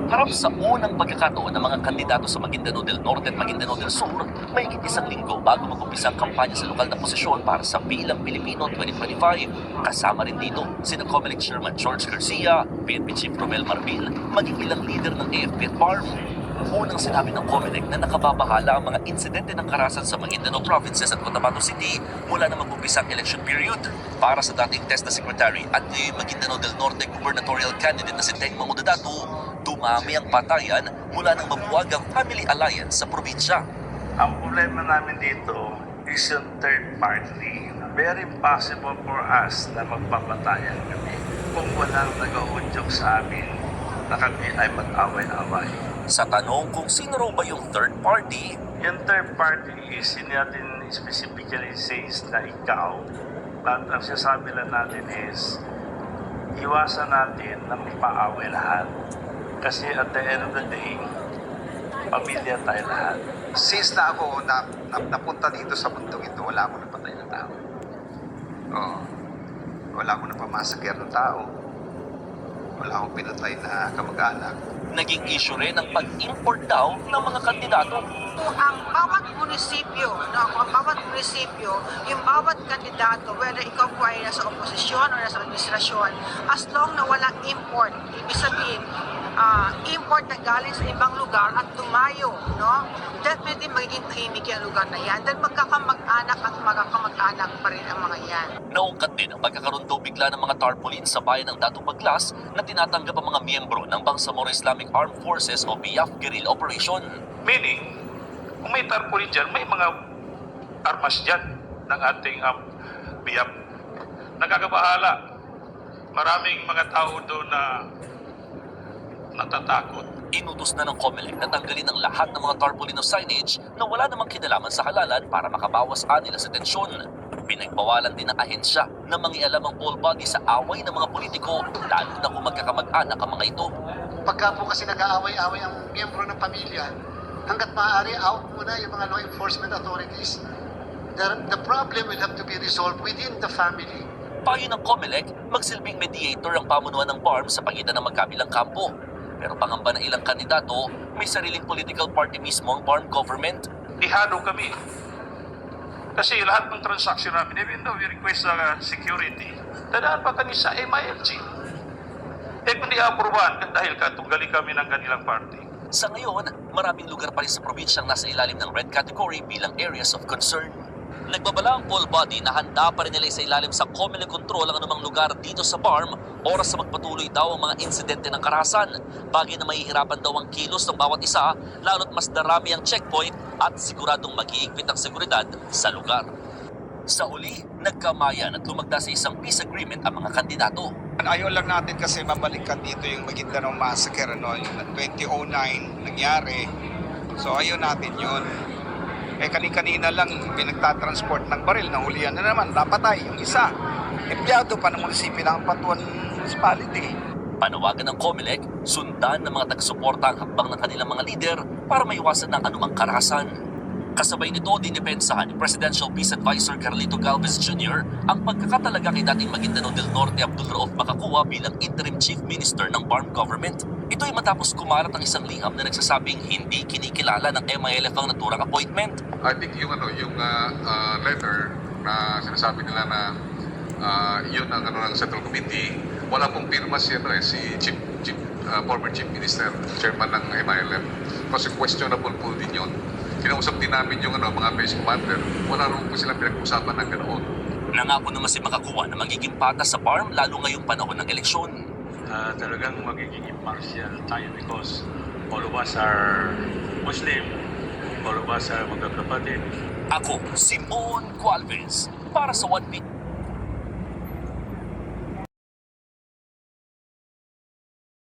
Harap sa unang pagkakataon ng mga kandidato sa Maguindanao del Norte at Maguindanao del Sur, may isang linggo bago mag-umpisa ang kampanya sa lokal na posisyon para sa Bilang Pilipino 2025. Kasama rin dito sina Comelec Chairman George Garcia, PNP Chief Romel Marbil, maging ilang leader ng AFP at BARM. Unang sinabi ng Comelec na nakababahala ang mga insidente ng karahasan sa Maguindanao Provinces at Cotabato City mula na mag-umpisa ang election period. Para sa dating TESDA Secretary at ngayon Maguindanao del Norte gubernatorial candidate na si Teng Mangudadatu, dumami ang patayan mula ng mabuwagang family alliance sa probinsya. Ang problema namin dito is yung third party. Very possible for us na magpapatayan kami kung walang nag-audyok sa amin na kami ay mag-away-away. Sa tanong kung sino raw ba yung third party, Yung third party is hindi natin specifically says na ikaw, but ang sinasabi lang natin is iwasan natin na magpa-away lahat. Kasi at the end of the day, pamilya tayo lahat. Since na ako napunta dito sa mundong ito, wala akong napatay na tao. Oo. Wala akong napamasaker ng tao. Wala akong pinatay na kamag-anak. naging issue rin ang pag-import daw ng mga kandidato. Ang bawat munisipyo, yung bawat kandidato, whether ikaw po ay nasa oposisyon o nasa administrasyon, as long na walang import, ibig sabihin, import na galing sa ibang lugar at tumayo, no? Definitely magiging tahimik yung lugar na yan. Dahil magkakamag-anak at magkakamag-anak pa rin ang mga yan. Naungkat din ang pagkakaroon daw bigla ng mga tarpaulin sa bayan ng Dato Baglas na tinatanggap ang mga miyembro ng Bangsamoro Islamic Armed Forces o BIAF guerrilla operation. Meaning, kung may tarpaulin dyan, may mga armas dyan ng ating BIAF. Nagkakabahala. Maraming mga tao doon na natatakot. Inutos na ng Comelec na tanggalin ang lahat ng mga tarpaulin o signage na wala namang kinalaman sa halalan para makabawas nila sa tensyon. Pinagbawalan din ng ahensya na mangialam ang all body sa away ng mga politiko, lalo na kung magkakamag-anak ang mga ito. Pagka po kasi nag-aaway-away ang miyembro ng pamilya, hanggat maaari out muna yung mga law enforcement authorities. The problem will have to be resolved within the family. Payo ng Comelec, magsilbing mediator ang pamunuan ng BARM sa pagitan ng magkabilang kampo. Pero pangamba ng ilang kandidato, may sariling political party mismo ang BARM government. Dihado kami. Kasi lahat ng transaction namin, even though we request security, dadaan pa kami sa MILG. Kung di aprobahan, dahil tunggali kami ng kanilang party. Sa ngayon, maraming lugar pa rin sa probinsyang nasa ilalim ng red category bilang areas of concern. Nagbabala ang all body na handa pa rin nila sa ilalim sa Comelec control ang anumang lugar dito sa BARM oras sa magpatuloy daw ang mga insidente ng karahasan. Bagay na mahihirapan daw ang kilos ng bawat isa lalo't mas darami ang checkpoint at siguradong mag-iigpit ang seguridad sa lugar. Sa huli, nagkamayan at lumagda sa isang peace agreement ang mga kandidato. Ayaw lang natin kasi mabalikan dito yung Maguindanao Massacre, yung 2009 nangyari. So ayaw natin yun. Kani-kanina lang pinagtatransport ng baril, nahulihan na naman, napatay yung isa. Empleyado pa ng munisipyo ng Patuan Municipality. Panawagan ng Comelec, sundan ng mga taga-suporta ang hakbang ng kanilang mga lider para maiwasan ng anumang karahasan. Kasabay nito, dinipensahan ni Presidential Peace Advisor Carlito Galvez Jr. ang pagkakatalaga kay dating Maguindanao del Norte Abdul Rauf Makakua bilang Interim Chief Minister ng BARM Government. Ito ay matapos kumalat ang isang liham na nagsasabing hindi kinikilala ng MILF ang naturang appointment. I think yung letter na sinasabi nila na yun ang ng Central Committee, wala pong pirma si former Chief Minister, Chairman ng MILF. Kasi questionable po din yun. Kinausap din namin yung mga base commander, wala rin po silang pinag-usapan ng ganoon. Nangako naman si Makakua na magiging patas sa BARM lalo ngayong panahon ng eleksyon. Talagang magiging impartial tayo because all of us are Muslim, all of us are magkakapatid. Ako, Simon Gualvez, para sa One Beat.